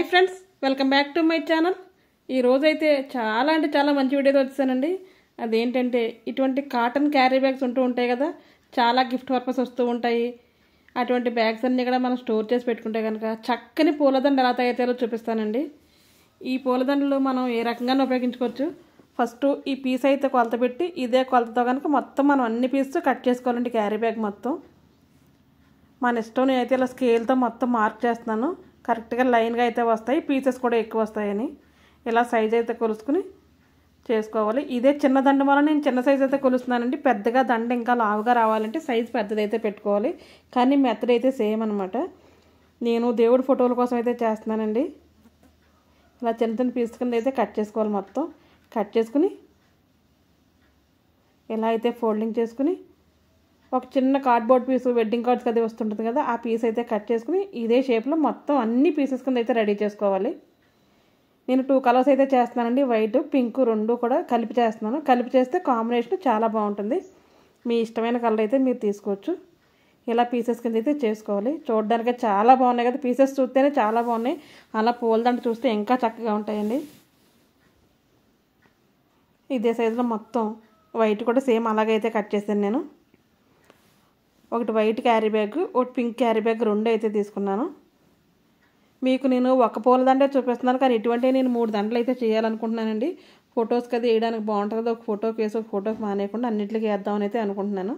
Hi friends, welcome back to my channel. ఈరోజైతే చాలా అంటే చాలా మంచి వీడియోతో వచ్చానండి. అదేంటంటే ఇటువంటి కాటన్ క్యారీ బ్యాగ్స్ ఉంటూ ఉంటాయి కదా, చాలా గిఫ్ట్ పర్పస్ వస్తూ ఉంటాయి. అటువంటి బ్యాగ్స్ అన్నీ కూడా మనం స్టోర్ చేసి పెట్టుకుంటే కనుక చక్కని పూలదండ ఎలా తయారు చేయాలో చూపిస్తానండి. ఈ పూలదండలు మనం ఏ రకంగా ఉపయోగించుకోవచ్చు. ఫస్ట్ ఈ పీస్ అయితే కొలత పెట్టి ఇదే కొలతతో కనుక మొత్తం మనం అన్ని పీసెస్ కట్ చేసుకోవాలండి. క్యారీ బ్యాగ్ మొత్తం మన ఇష్టం. నేనైతే ఇలా స్కేల్తో మొత్తం మార్క్ చేస్తున్నాను. కరెక్ట్గా లైన్గా అయితే వస్తాయి, పీసెస్ కూడా ఎక్కువ వస్తాయని ఇలా సైజ్ అయితే కొలుసుకుని చేసుకోవాలి. ఇదే చిన్న దండ వల్ల నేను చిన్న సైజ్ అయితే కొలుస్తున్నానండి. పెద్దగా దండ ఇంకా లావుగా రావాలంటే సైజ్ పెద్దదైతే పెట్టుకోవాలి. కానీ మెథడ్ అయితే సేమ్ అనమాట. నేను దేవుడి ఫోటోల కోసం అయితే చేస్తున్నానండి. ఇలా చిన్న చిన్న పీస్ కింద అయితే కట్ చేసుకోవాలి. మొత్తం కట్ చేసుకుని ఇలా అయితే ఫోల్డింగ్ చేసుకుని ఒక చిన్న కార్డ్బోర్డ్ పీసు, వెడ్డింగ్ కార్డ్స్కి అది వస్తుంటుంది కదా, ఆ పీస్ అయితే కట్ చేసుకుని ఇదే షేప్లో మొత్తం అన్ని పీసెస్ కింద అయితే రెడీ చేసుకోవాలి. నేను 2 కలర్స్ అయితే చేస్తున్నానండి. వైట్, పింక్ రెండు కూడా కలిపి చేస్తున్నాను. కలిపి చేస్తే కాంబినేషన్ చాలా బాగుంటుంది. మీ ఇష్టమైన కలర్ అయితే మీరు తీసుకోవచ్చు. ఇలా పీసెస్ కింద అయితే చేసుకోవాలి. చూడడానికి చాలా బాగున్నాయి కదా, పీసెస్ చూస్తేనే చాలా బాగున్నాయి. అలా పూలదండ చూస్తే ఇంకా చక్కగా ఉంటాయండి. ఇదే సైజులో మొత్తం వైట్ కూడా సేమ్ అలాగైతే కట్ చేశాను నేను. ఒకటి వైట్ క్యారీ బ్యాగ్, ఒకటి పింక్ క్యారీ బ్యాగ్ రెండు అయితే తీసుకున్నాను. మీకు నేను ఒక పూలదండే చూపిస్తున్నాను, కానీ ఇటువంటి నేను 3 దండలు అయితే చేయాలనుకుంటున్నానండి. ఫొటోస్కి అది వేయడానికి బాగుంటుంది కదా, ఒక ఫోటోకి వేసి ఒక ఫోటోకి మానేయకుండా అన్నింటికి వేద్దామని అయితే అనుకుంటున్నాను.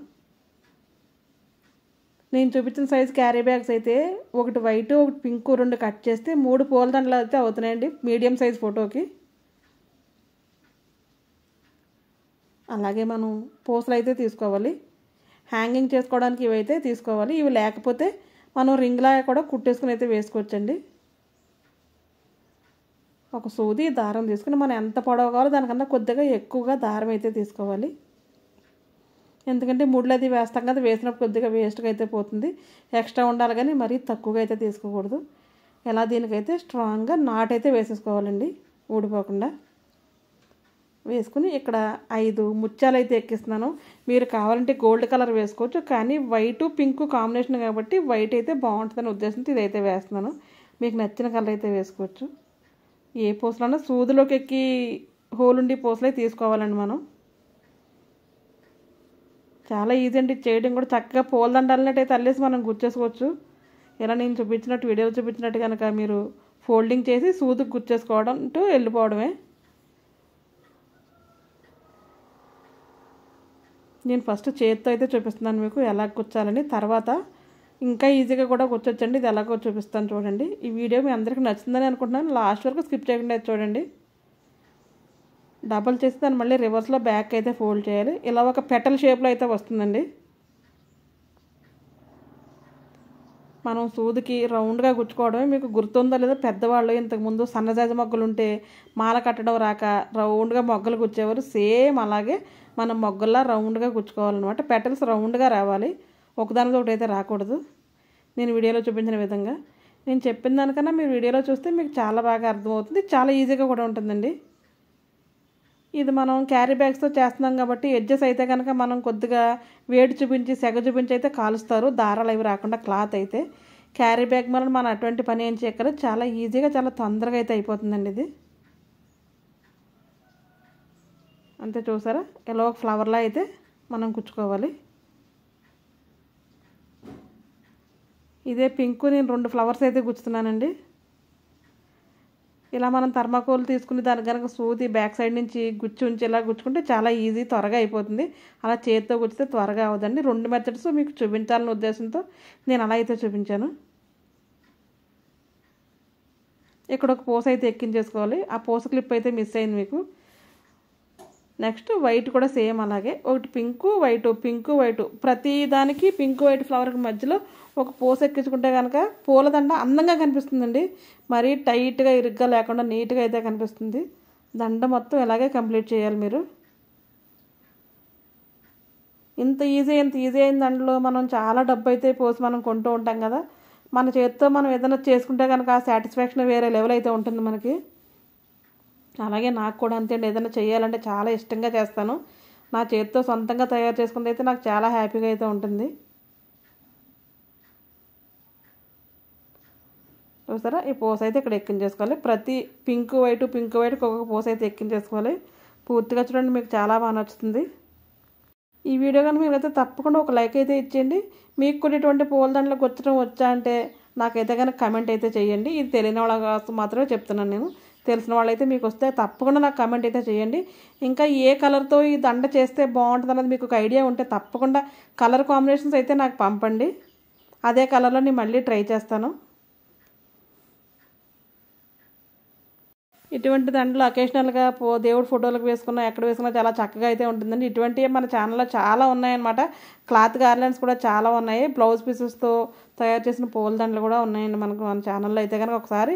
నేను చూపించిన సైజ్ క్యారీ బ్యాగ్స్ అయితే ఒకటి వైట్, ఒకటి పింక్ రెండు కట్ చేస్తే 3 పూలదండలు అయితే అవుతున్నాయండి మీడియం సైజ్ ఫోటోకి. అలాగే మనం పూసలు అయితే తీసుకోవాలి. హ్యాంగింగ్ చేసుకోవడానికి ఇవైతే తీసుకోవాలి. ఇవి లేకపోతే మనం రింగ్లా కూడా కుట్టేసుకుని అయితే వేసుకోవచ్చండి. ఒక సూది దారం తీసుకుని మనం ఎంత పొడవు కావాలో దానికన్నా కొద్దిగా ఎక్కువగా దారం అయితే తీసుకోవాలి. ఎందుకంటే ముళ్ళు అది వేస్తాం కదా, వేసినప్పుడు కొద్దిగా వేస్ట్గా అయితే పోతుంది. ఎక్స్ట్రా ఉండాలి కానీ మరీ తక్కువగా అయితే తీసుకోకూడదు. ఇలా దీనికైతే స్ట్రాంగ్గా నాటైతే వేసేసుకోవాలండి, ఊడిపోకుండా. వేసుకుని ఇక్కడ 5 ముత్యాలు అయితే ఎక్కిస్తున్నాను. మీరు కావాలంటే గోల్డ్ కలర్ వేసుకోవచ్చు, కానీ వైట్ పింక్ కాంబినేషన్ కాబట్టి వైట్ అయితే బాగుంటుందని ఉద్దేశంతో ఇదైతే వేస్తున్నాను. మీకు నచ్చిన కలర్ అయితే వేసుకోవచ్చు. ఏ పూసలన్నా సూదిలోకి ఎక్కి హోల్ ఉండి పూసలే తీసుకోవాలండి మనం. చాలా ఈజీ అండి చేయడం కూడా. చక్కగా పూలదండాలన్నట్టయితే అల్లేసి మనం గుచ్చేసుకోవచ్చు. ఇలా నేను చూపించినట్టు వీడియోలో చూపించినట్టు కనుక మీరు ఫోల్డింగ్ చేసి సూదికి గుచ్చేసుకోవడం అంటూ వెళ్ళిపోవడమే. నేను ఫస్ట్ చేతితో అయితే చూపిస్తున్నాను మీకు ఎలా గుచ్చాలని. తర్వాత ఇంకా ఈజీగా కూడా గుచ్చొచ్చండి. ఇది ఎలాగో చూపిస్తాను చూడండి. ఈ వీడియో మీ అందరికీ నచ్చుతుందని అనుకుంటున్నాను. లాస్ట్ వరకు స్కిప్ చేయకుండా చూడండి. డబల్ చేసి దాన్ని మళ్ళీ రివర్స్లో బ్యాక్ అయితే ఫోల్డ్ చేయాలి. ఇలా ఒక పెటల్ షేప్లో అయితే వస్తుందండి. మనం సూదికి రౌండ్గా గుచ్చుకోవడమే. మీకు గుర్తుందో లేదో, పెద్దవాళ్ళు ఇంతకుముందు సన్నజాజి మొగ్గలు ఉంటే మాల కట్టడం రాక రౌండ్గా మొగ్గలు గుచ్చేవారు. సేమ్ అలాగే మనం మొగ్గల్లా రౌండ్గా గుచ్చుకోవాలన్నమాట. పెటల్స్ రౌండ్గా రావాలి, ఒకదానితో ఒకటి అయితే రాకూడదు. నేను వీడియోలో చూపించిన విధంగా. నేను చెప్పిన దానికన్నా మీరు వీడియోలో చూస్తే మీకు చాలా బాగా అర్థమవుతుంది. చాలా ఈజీగా కూడా ఉంటుందండి. ఇది మనం క్యారీ బ్యాగ్స్తో చేస్తున్నాం కాబట్టి ఎడ్జెస్ అయితే కనుక మనం కొద్దిగా వేడి చూపించి సెగ చూపించి అయితే కాలుస్తారు, దారాలు అవి రాకుండా. క్లాత్ అయితే క్యారీ బ్యాగ్ మనం అటువంటి పని ఏం చేయక్కర్లేదు. చాలా ఈజీగా చాలా తొందరగా అయితే అయిపోతుందండి ఇది. అంతే, చూసారా ఇలా ఒక ఫ్లవర్లా అయితే మనం కుచ్చుకోవాలి. ఇదే పింక్ నేను 2 ఫ్లవర్స్ అయితే గుచ్చుతున్నానండి. ఇలా మనం థర్మాకోల్ తీసుకుని దానికి కనుక సూది బ్యాక్ సైడ్ నుంచి గుచ్చి ఉంచి ఇలా గుచ్చుకుంటే చాలా ఈజీ, త్వరగా అయిపోతుంది. అలా చేతితో గుచ్చితే త్వరగా అవదండి. 2 మెథడ్స్ మీకు చూపించాలనే ఉద్దేశంతో నేను అలా అయితే చూపించాను. ఇక్కడ ఒక పూస అయితే ఎక్కించేసుకోవాలి. ఆ పూస క్లిప్ అయితే మిస్ అయింది మీకు. నెక్స్ట్ వైట్ కూడా సేమ్ అలాగే. ఒకటి పింక్ వైట్, పింక్ వైట్, ప్రతి దానికి పింక్ వైట్ ఫ్లవర్కి మధ్యలో ఒక పూస ఎక్కించుకుంటే కనుక పూలదండ అందంగా కనిపిస్తుందండి. మరీ టైట్గా ఇరుగ్గా లేకుండా నీట్గా అయితే కనిపిస్తుంది. దండ మొత్తం ఇలాగే కంప్లీట్ చేయాలి మీరు. ఇంత ఈజీ అయిన దండలో మనం చాలా డబ్బు అయితే పోసి మనం కొంటూ ఉంటాం కదా. మన చేతితో మనం ఏదైనా చేసుకుంటే కనుక ఆ సాటిస్ఫాక్షన్ వేరే లెవెల్ అయితే ఉంటుంది మనకి. అలాగే నాకు కూడా అంతే అండి. ఏదైనా చేయాలంటే చాలా ఇష్టంగా చేస్తాను. నా చేతితో సొంతంగా తయారు చేసుకుంటే అయితే నాకు చాలా హ్యాపీగా అయితే ఉంటుంది. చూసారా, ఈ పూస అయితే ఇక్కడ ఎక్కించేసుకోవాలి. ప్రతి పింక్ వైట్ ఒక్కొక్క పూస అయితే ఎక్కించేసుకోవాలి. పూర్తిగా చూడండి, మీకు చాలా బాగా నచ్చుతుంది. ఈ వీడియో కానీ మీరైతే తప్పకుండా ఒక లైక్ అయితే ఇచ్చేయండి. మీకు కూడా ఇటువంటి పూలదండలు గుచ్చడం వచ్చా అంటే నాకైతే కనుక కమెంట్ అయితే చేయండి. ఇది తెలియని వాళ్ళ కోసం మాత్రమే చెప్తున్నాను నేను. తెలిసిన వాళ్ళైతే మీకు వస్తే తప్పకుండా నాకు కమెంట్ అయితే చేయండి. ఇంకా ఏ కలర్తో ఈ దండ చేస్తే బాగుంటుంది అన్నది మీకు ఒక ఐడియా ఉంటే తప్పకుండా కలర్ కాంబినేషన్స్ అయితే నాకు పంపండి. అదే కలర్లో నేను మళ్ళీ ట్రై చేస్తాను. ఇటువంటి దండలు అకేషనల్గా దేవుడి ఫోటోలకు వేసుకున్నా, ఎక్కడ వేసుకున్నా చాలా చక్కగా అయితే ఉంటుందండి. ఇటువంటివి మన ఛానల్లో చాలా ఉన్నాయన్నమాట. క్లాత్ గార్లెండ్స్ కూడా చాలా ఉన్నాయి. బ్లౌజ్ పీసెస్తో తయారు చేసిన పూల దండలు కూడా ఉన్నాయండి మన ఛానల్లో. అయితే కనుక ఒకసారి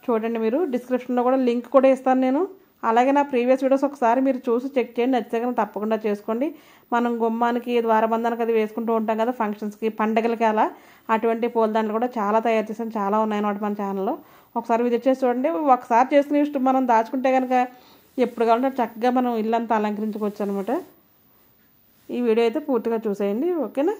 చూడండి. మీరు డిస్క్రిప్షన్లో కూడా లింక్ కూడా ఇస్తాను నేను. అలాగే నా ప్రీవియస్ వీడియోస్ ఒకసారి మీరు చూసి చెక్ చేయండి. నచ్చితే కనుక తప్పకుండా చేసుకోండి. మనం గుమ్మానికి, ద్వారబంధానికి అది వేసుకుంటూ ఉంటాం కదా, ఫంక్షన్స్కి, పండగలకి అలా. అటువంటి పూలదండలు కూడా చాలా తయారు చేసాను. చాలా ఉన్నాయన్నమాట మన ఛానల్లో. ఒకసారి విజిట్ చేసి చూడండి. ఒకసారి చేసుకునే ఇష్టం మనం దాచుకుంటే కనుక ఎప్పుడు కావాలంటే చక్కగా మనం ఇల్లంతా అలంకరించుకోవచ్చు అనమాట. ఈ వీడియో అయితే పూర్తిగా చూసేయండి. ఓకేనా?